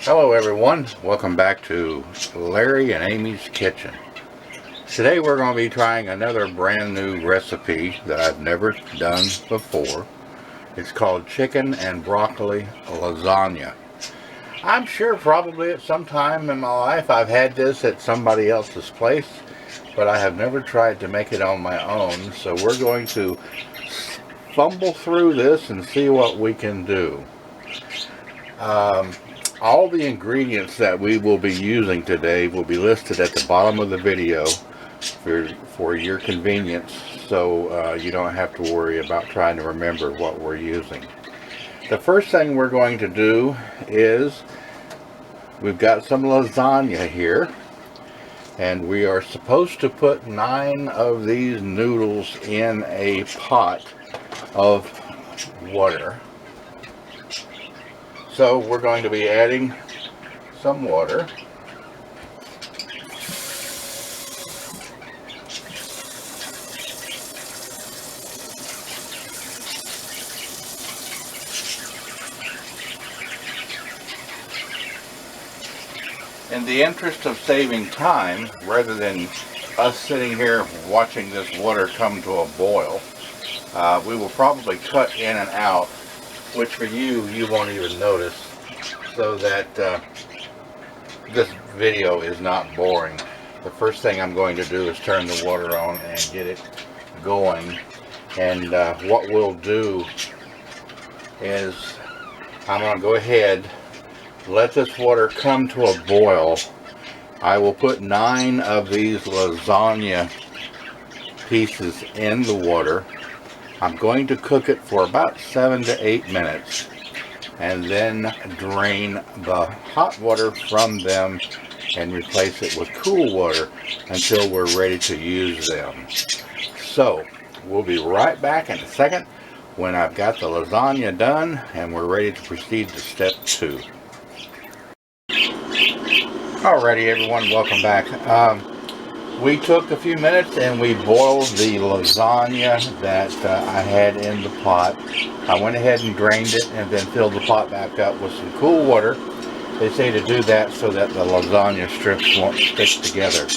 Hello everyone, welcome back to Larry and Amy's Kitchen. Today we're going to be trying another brand new recipe that I've never done before. It's called chicken and broccoli lasagna. I'm sure probably at some time in my life I've had this at somebody else's place, but I have never tried to make it on my own, so we're going to fumble through this and see what we can do. All the ingredients that we will be using today will be listed at the bottom of the video for your convenience, so you don't have to worry about trying to remember what we're using. The first thing we're going to do is we've got some lasagna here, and we are supposed to put 9 of these noodles in a pot of water. So we're going to be adding some water. In the interest of saving time, rather than us sitting here watching this water come to a boil, we will probably cut in and out, which for you won't even notice, so that this video is not boring. The first thing I'm going to do is turn the water on and get it going, and what we'll do is I'm going to go ahead, let this water come to a boil. I will put 9 of these lasagna pieces in the water. I'm going to cook it for about 7 to 8 minutes and then drain the hot water from them and replace it with cool water until we're ready to use them. So we'll be right back in a second when I've got the lasagna done and we're ready to proceed to step 2. Alrighty everyone, welcome back. We took a few minutes and we boiled the lasagna that I had in the pot. I went ahead and drained it and then filled the pot back up with some cool water. They say to do that so that the lasagna strips won't stick together.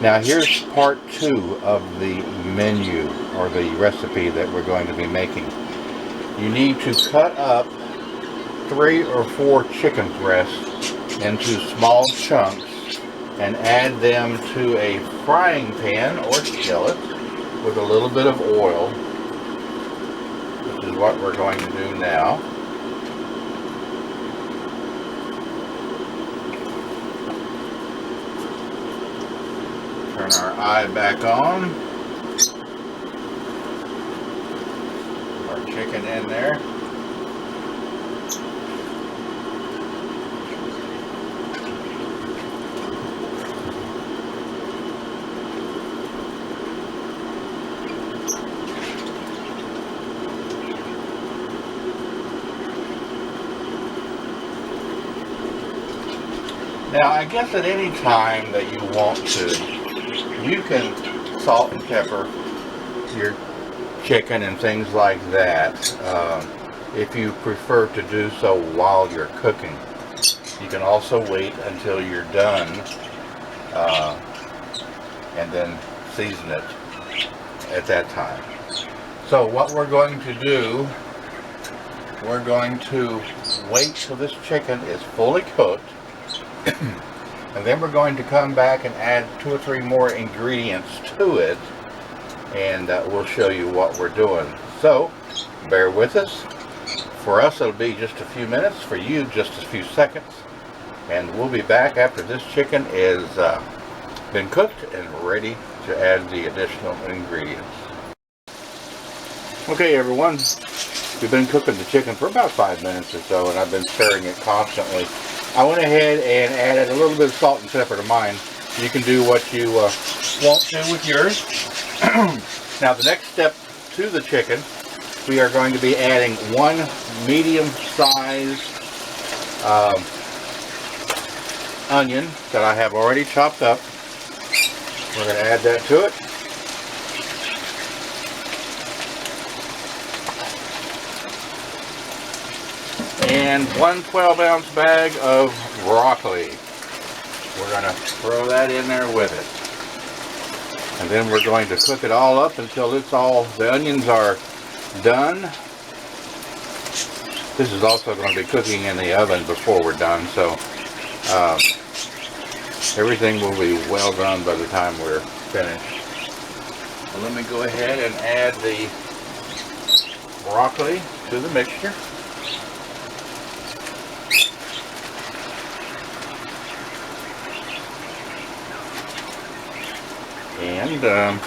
Now here's part 2 of the menu, or the recipe that we're going to be making. You need to cut up 3 or 4 chicken breasts into small chunks and add them to a frying pan or skillet with a little bit of oil, which is what we're going to do now. Turn our eye back on. Put our chicken in there. Now, I guess at any time that you want to, you can salt and pepper your chicken and things like that if you prefer to do so while you're cooking. You can also wait until you're done and then season it at that time. So what we're going to do, we're going to wait till this chicken is fully cooked. And then we're going to come back and add 2 or 3 more ingredients to it, and we'll show you what we're doing. So bear with us. For us it'll be just a few minutes, for you just a few seconds, and we'll be back after this chicken is been cooked and ready to add the additional ingredients. Okay everyone, we've been cooking the chicken for about 5 minutes or so, and I've been stirring it constantly. I went ahead and added a little bit of salt and pepper to mine. You can do what you want to with yours. Now the next step to the chicken, we are going to be adding 1 medium-sized onion that I have already chopped up. We're going to add that to it. And 1 12-ounce bag of broccoli. We're going to throw that in there with it. And then we're going to cook it all up until the onions are done. This is also going to be cooking in the oven before we're done, so everything will be well done by the time we're finished. So let me go ahead and add the broccoli to the mixture. And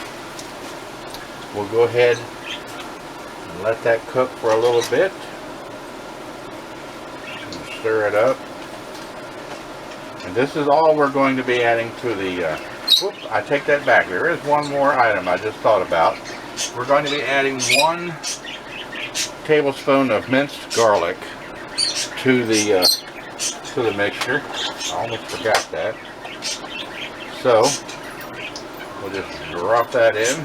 we'll go ahead and let that cook for a little bit. And stir it up. And this is all we're going to be adding to the, whoops, I take that back. There is one more item I just thought about. We're going to be adding 1 tablespoon of minced garlic to the mixture. I almost forgot that. So we'll just drop that in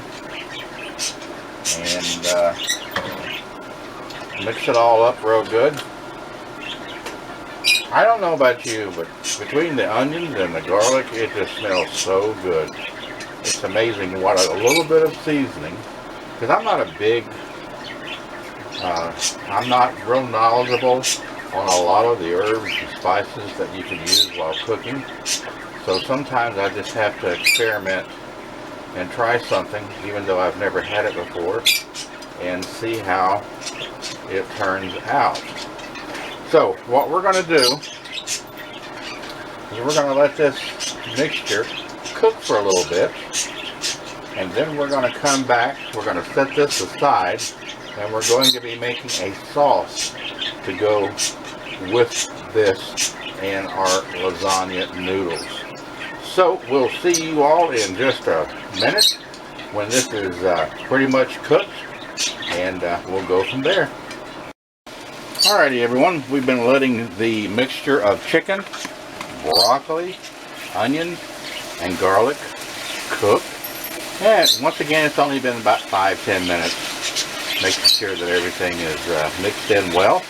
and mix it all up real good. I don't know about you, but between the onions and the garlic, it just smells so good. It's amazing what a little bit of seasoning, because I'm not real knowledgeable on a lot of the herbs and spices that you can use while cooking. So sometimes I just have to experiment and try something, even though I've never had it before, and see how it turns out. So what we're going to do is we're going to let this mixture cook for a little bit, and then we're going to come back, we're going to set this aside, and we're going to be making a sauce to go with this and our lasagna noodles. So we'll see you all in just a minute when this is pretty much cooked, and we'll go from there. Alrighty everyone, we've been letting the mixture of chicken, broccoli, onions, and garlic cook. And once again, it's only been about 5-10 minutes, making sure that everything is mixed in well.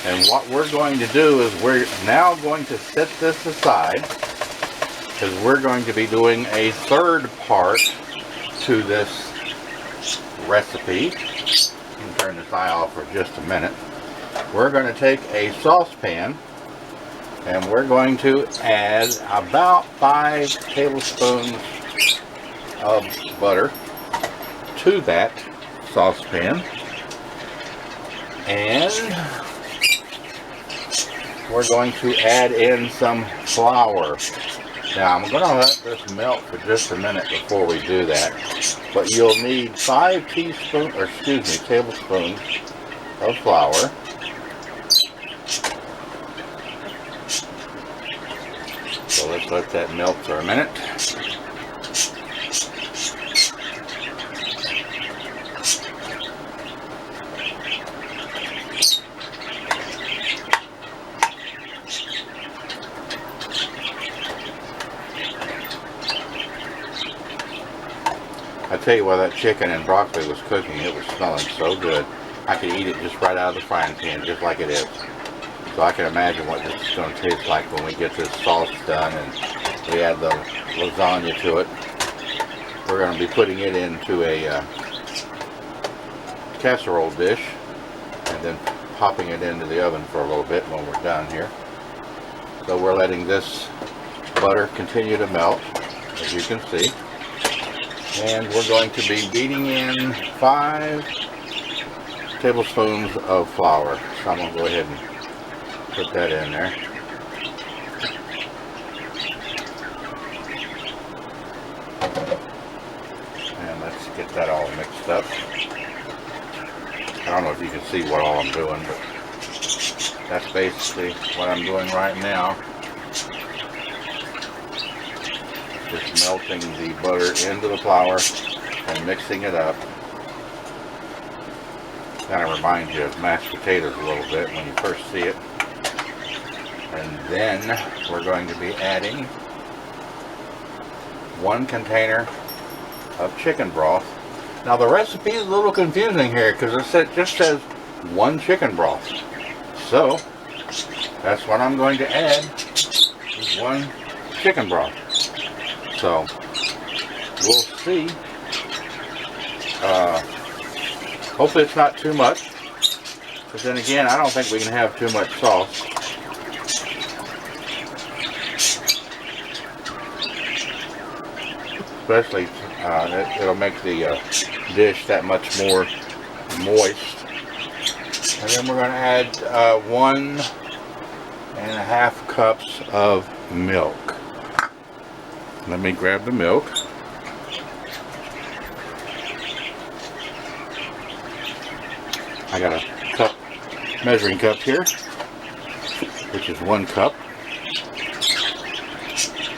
And what we're going to do is we're now going to set this aside, because we're going to be doing a third part to this recipe. You can turn this eye off for just a minute. We're going to take a saucepan and we're going to add about 5 tablespoons of butter to that saucepan, and we're going to add in some flour. Now I'm going to let this melt for just a minute before we do that, but you'll need 5 tablespoons of flour. So let's let that melt for a minute. I tell you, while that chicken and broccoli was cooking, it was smelling so good. I could eat it just right out of the frying pan, just like it is. So I can imagine what this is going to taste like when we get this sauce done and we add the lasagna to it. We're going to be putting it into a casserole dish and then popping it into the oven for a little bit when we're done here. So we're letting this butter continue to melt, as you can see. And we're going to be beating in 5 tablespoons of flour. So I'm going to go ahead and put that in there. And let's get that all mixed up. I don't know if you can see what all I'm doing, but that's basically what I'm doing right now. Just melting the butter into the flour and mixing it up. Kind of reminds you of mashed potatoes a little bit when you first see it. And then we're going to be adding 1 container of chicken broth. Now the recipe is a little confusing here because it just says 1 chicken broth. So that's what I'm going to add, is 1 chicken broth. So we'll see. Hopefully it's not too much, but then again, I don't think we can have too much sauce. Especially, it'll make the dish that much more moist. And then we're going to add 1.5 cups of milk. Let me grab the milk. I got a measuring cup here, which is 1 cup.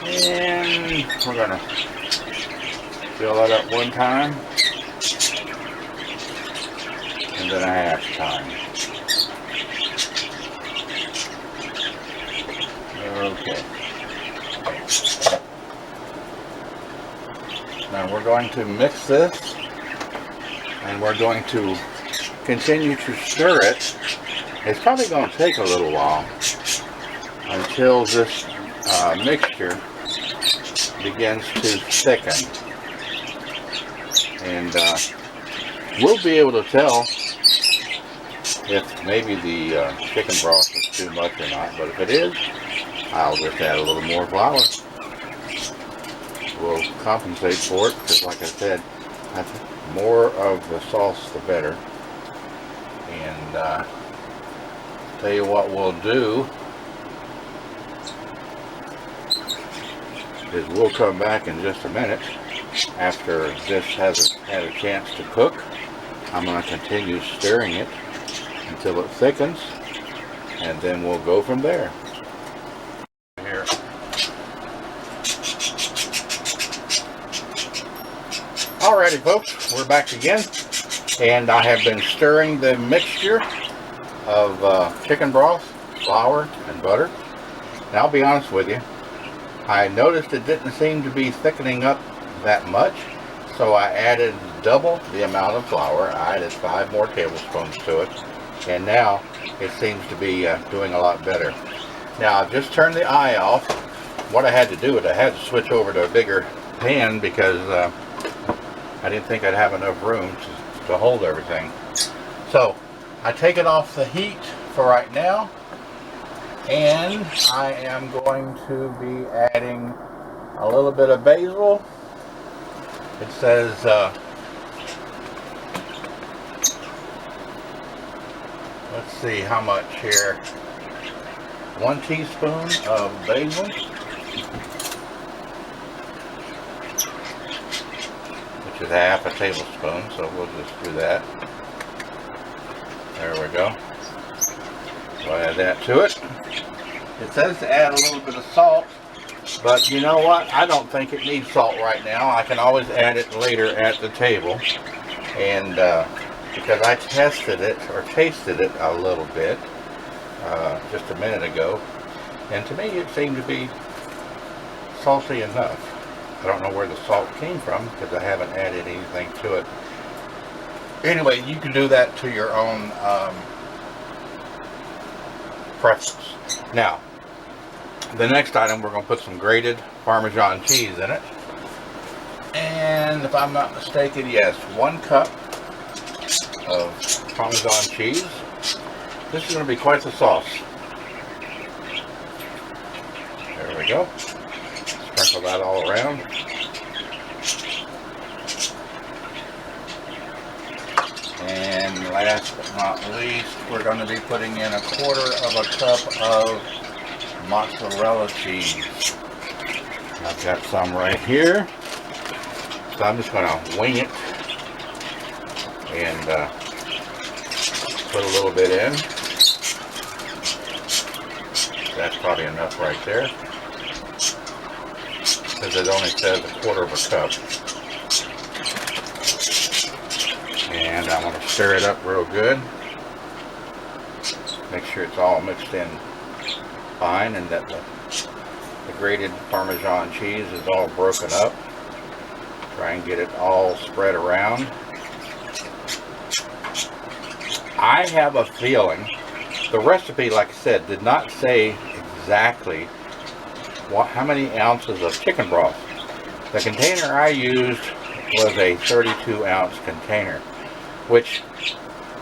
And we're going to fill that up 1 time, and then 1/2 time. Okay. Now we're going to mix this, and we're going to continue to stir it. It's probably going to take a little while until this mixture begins to thicken. And we'll be able to tell if maybe the chicken broth is too much or not. But if it is, I'll just add a little more flour. We'll compensate for it, because like I said, I think more of the sauce the better. And tell you what we'll do is we'll come back in just a minute after this has had a chance to cook. I'm going to continue stirring it until it thickens, and then we'll go from there. Here. Alrighty folks, we're back again, and I have been stirring the mixture of chicken broth, flour, and butter. And I'll be honest with you, I noticed it didn't seem to be thickening up that much, so I added double the amount of flour. I added 5 more tablespoons to it, and now it seems to be doing a lot better. Now I've just turned the eye off. What I had to do is I had to switch over to a bigger pan because I didn't think I'd have enough room to hold everything. So I take it off the heat for right now, and I am going to be adding a little bit of basil. It says let's see how much here. 1 teaspoon of basil, which is 1/2 tablespoon, so we'll just do that. There we go. We'll add that to it. It says to add a little bit of salt, but you know what? I don't think it needs salt right now. I can always add it later at the table. And because I tested it, or tasted it a little bit, just a minute ago, and to me it seemed to be salty enough. I don't know where the salt came from because I haven't added anything to it. Anyway, you can do that to your own preference. Now, the next item, we're going to put some grated Parmesan cheese in it. And if I'm not mistaken, yes, 1 cup of Parmesan cheese. This is going to be quite the sauce. There we go. Sprinkle that all around. And last but not least, we're going to be putting in 1/4 cup of mozzarella cheese. I've got some right here. So I'm just going to wing it and put a little bit in. That's probably enough right there, because it only says 1/4 cup. And I'm going to stir it up real good. Make sure it's all mixed in fine, and that the grated Parmesan cheese is all broken up. Try and get it all spread around. I have a feeling The recipe, like I said, did not say exactly how many ounces of chicken broth. The container I used was a 32-ounce container, which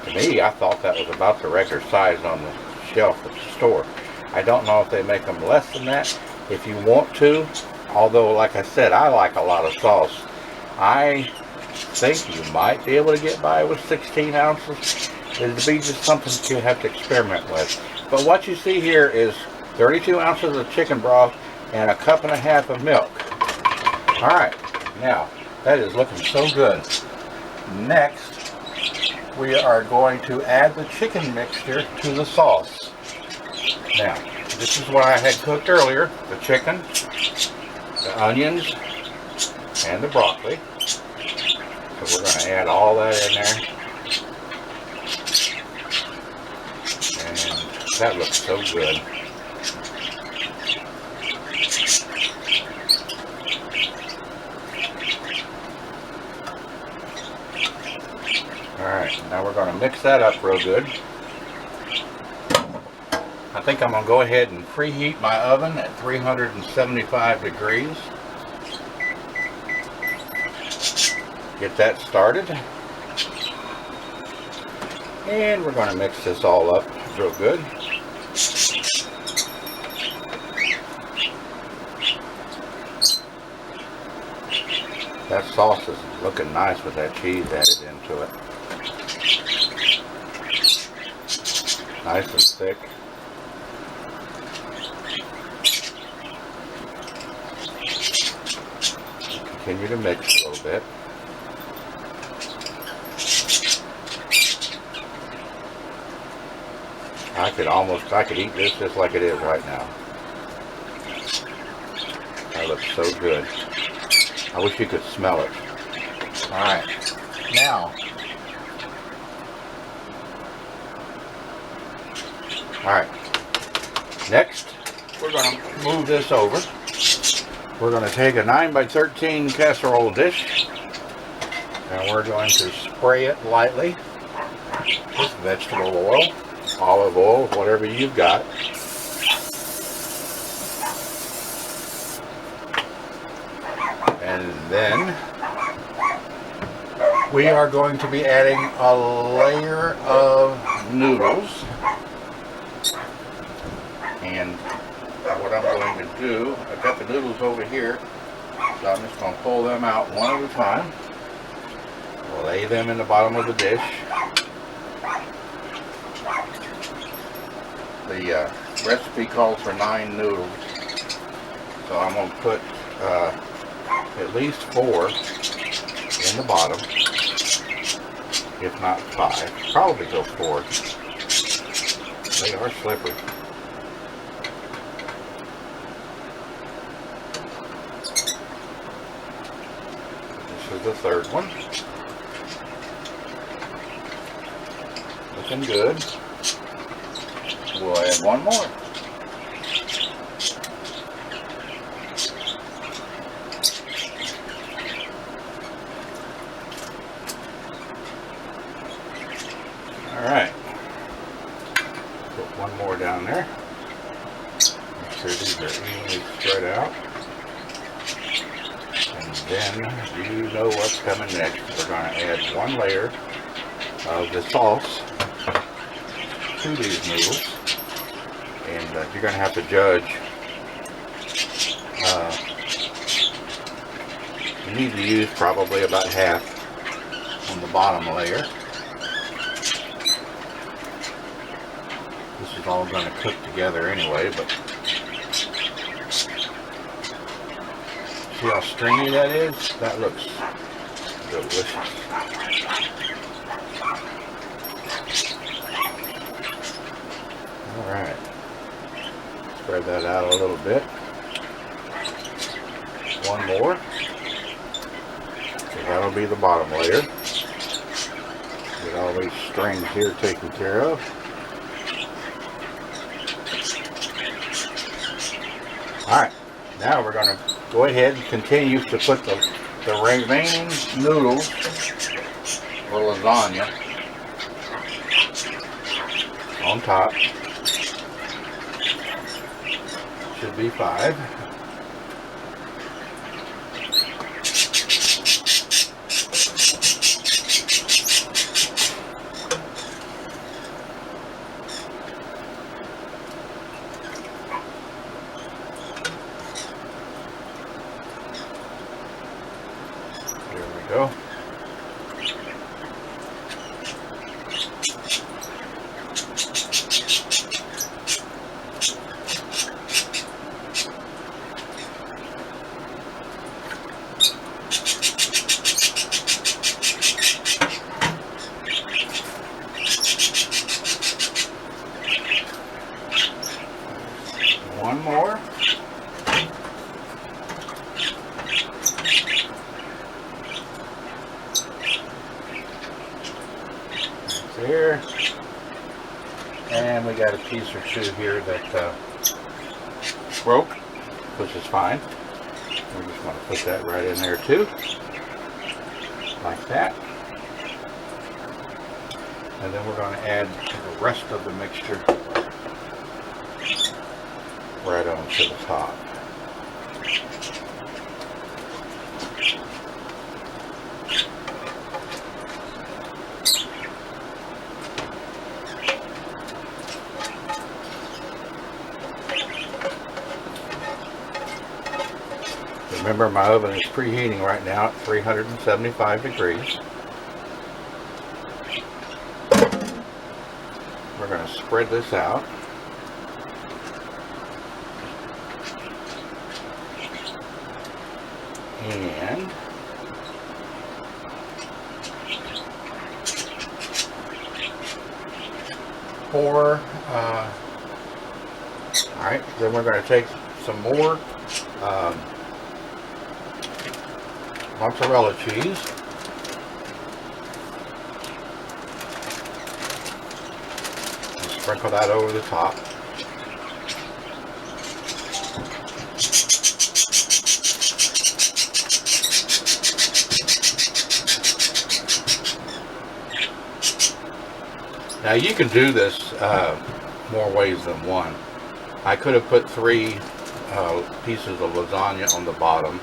to me, I thought that was about the regular size on the shelf at the store. I don't know if they make them less than that. If you want to, although like I said, I like a lot of sauce. I think you might be able to get by with 16 ounces. It'd be just something that you have to experiment with. But what you see here is 32 ounces of chicken broth and a cup and a half of milk. All right, now that is looking so good. Next, we are going to add the chicken mixture to the sauce. Now, this is what I had cooked earlier: the chicken, the onions, and the broccoli. So we're going to add all that in there. And that looks so good. Alright, now we're going to mix that up real good. I think I'm going to go ahead and preheat my oven at 375 degrees. Get that started. And we're going to mix this all up real good. That sauce is looking nice with that cheese added into it. Nice and thick. Continue to mix a little bit. I could eat this just like it is right now. That looks so good. I wish you could smell it. Alright, now, next we're going to move this over. We're going to take a 9x13 casserole dish and we're going to spray it lightly with vegetable oil, olive oil, whatever you've got. And then we are going to be adding a layer of noodles. And what I'm going to do, I've got the noodles over here, so I'm just going to pull them out one at a time. Lay them in the bottom of the dish. The recipe calls for 9 noodles, so I'm going to put at least 4 in the bottom, if not 5. Probably go 4. They are slippery. This is the third one. Looking good. We'll add one more. Alright. Put one more down there. Make sure these are evenly spread out. And then you know what's coming next. We're going to add one layer of the sauce to these noodles. And you're going to have to judge. You need to use probably about half on the bottom layer. This is all going to cook together anyway, but see how stringy that is? That looks delicious. Alright. Spread that out a little bit. One more. So that'll be the bottom layer. Get all these strings here taken care of. Alright, now we're going to go ahead and continue to put the remaining noodles or lasagna on top. Should be 5. There we go. One more. There. And we got a piece or two here that broke, which is fine. We're just going to put that right in there too, like that. And then we're going to add the rest of the mixture right onto the top. Remember, my oven is preheating right now at 375 degrees. We're going to spread this out. And pour, alright, then we're going to take some more mozzarella cheese. And sprinkle that over the top. Now you can do this more ways than one. I could have put 3 pieces of lasagna on the bottom,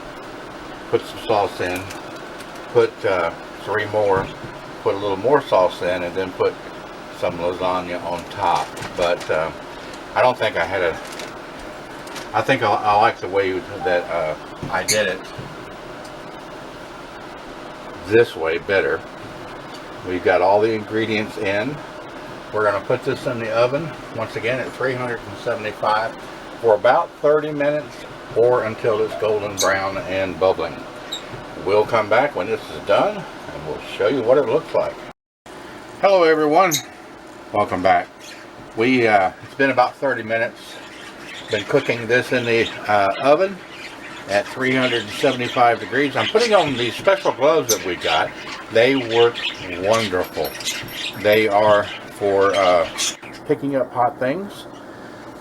put some sauce in, put 3 more, put a little more sauce in, and then put some lasagna on top. But I don't think I had a, I think I like the way that I did it this way better. We've got all the ingredients in. We're going to put this in the oven, once again at 375 for about 30 minutes or until it's golden brown and bubbling. We'll come back when this is done and we'll show you what it looks like. Hello everyone, welcome back. It's been about 30 minutes. Been cooking this in the oven at 375 degrees. I'm putting on these special gloves that we got. They work wonderful. They are for picking up hot things,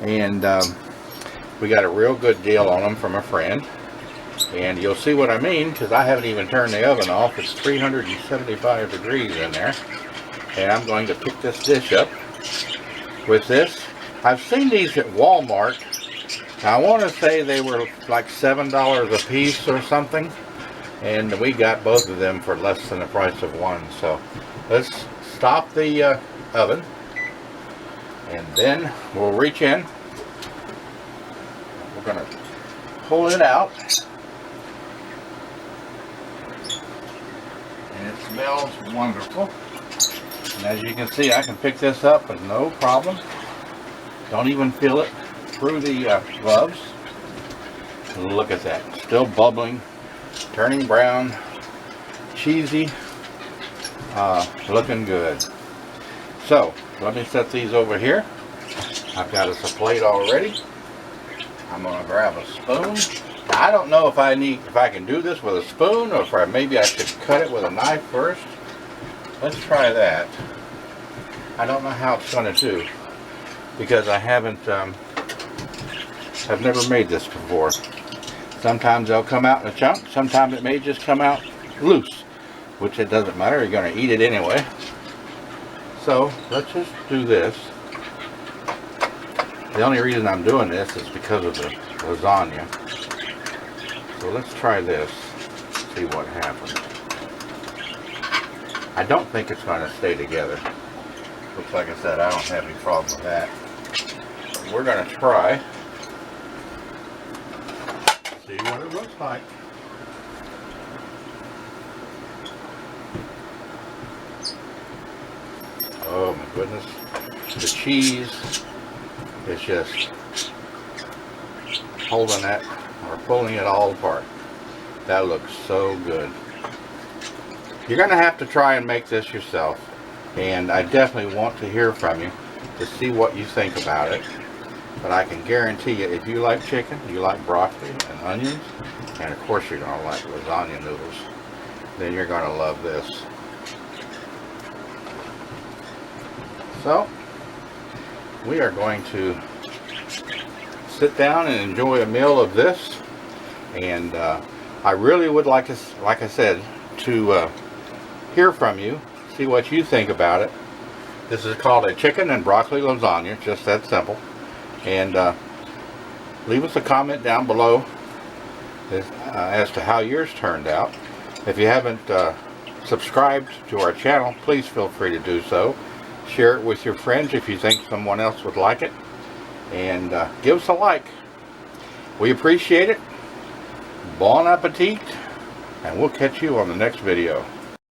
and we got a real good deal on them from a friend, and you'll see what I mean because I haven't even turned the oven off. It's 375 degrees in there, and I'm going to pick this dish up with this. I've seen these at Walmart. I want to say they were like $7 a piece or something, and we got both of them for less than the price of one. So let's stop the oven, and then we'll reach in. We're going to pull it out, and it smells wonderful. And as you can see, I can pick this up with no problem. Don't even feel it through the gloves. Look at that, still bubbling, turning brown, cheesy, looking good. So let me set these over here. I've got us a plate already. I'm going to grab a spoon. Now, I don't know if I can do this with a spoon, or if maybe I should cut it with a knife first. Let's try that. I don't know how it's going to do because I haven't. I've never made this before. Sometimes they'll come out in a chunk. Sometimes it may just come out loose, which it doesn't matter. You're going to eat it anyway. So let's just do this. The only reason I'm doing this is because of the lasagna. So let's try this, see what happens. I don't think it's going to stay together. Looks like I said, I don't have any problem with that. But we're going to try. See what it looks like. Oh my goodness. The cheese is just holding that or pulling it all apart. That looks so good. You're going to have to try and make this yourself. And I definitely want to hear from you to see what you think about it. But I can guarantee you, if you like chicken, you like broccoli and onions, and of course you're going to like lasagna noodles, then you're going to love this. So, we are going to sit down and enjoy a meal of this. And I really would like to, like I said, to hear from you, see what you think about it. This is called a chicken and broccoli lasagna, just that simple. And leave us a comment down below as to how yours turned out. If you haven't subscribed to our channel, please feel free to do so. Share it with your friends if you think someone else would like it. And give us a like. We appreciate it. Bon appetit. And we'll catch you on the next video.